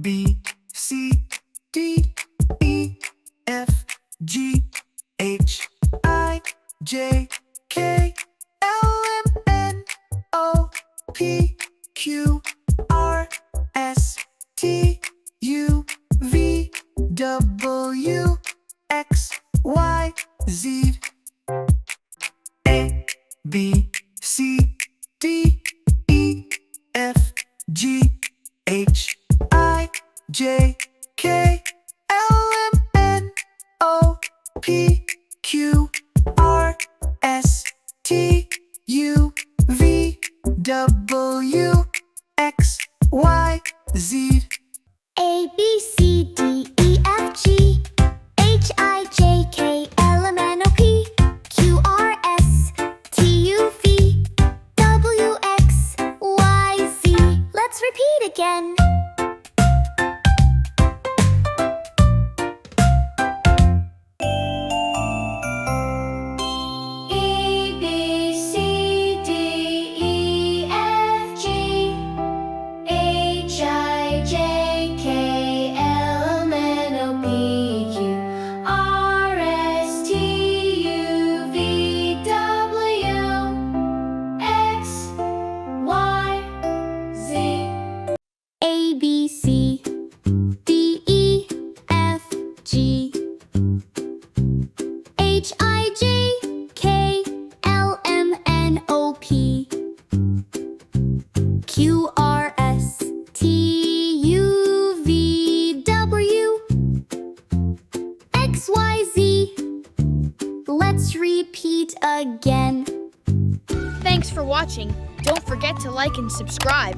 B, C, D, E, F, G, H, I, J, K, L, M, N, O, P, Q, R, S, T, U, V, W, X, Y, Z. A, B, C, D, E, F, G, H, I, J, K, L, M, N, O, P, Q, R, S, T, U, V, W, X, Y, Z. A, B, C, D, E, F, G, H, I, J, K, L, M, N, O, P, Q, R, S, T, U, V, W, X, Y, Z. Let's repeat again. A, B, C, D, E, F, G, H, I, J, K, L, M, N, O, P, Q, R, S, T, U, V, W, X, Y, Z. A, B, C, D, E, F, G, H, I, J, K, L, M, N, O, P, Q, R, S, T, U, V, W, X, Y, Z. Let's repeat again. Thanks for watching. Don't forget to like and subscribe.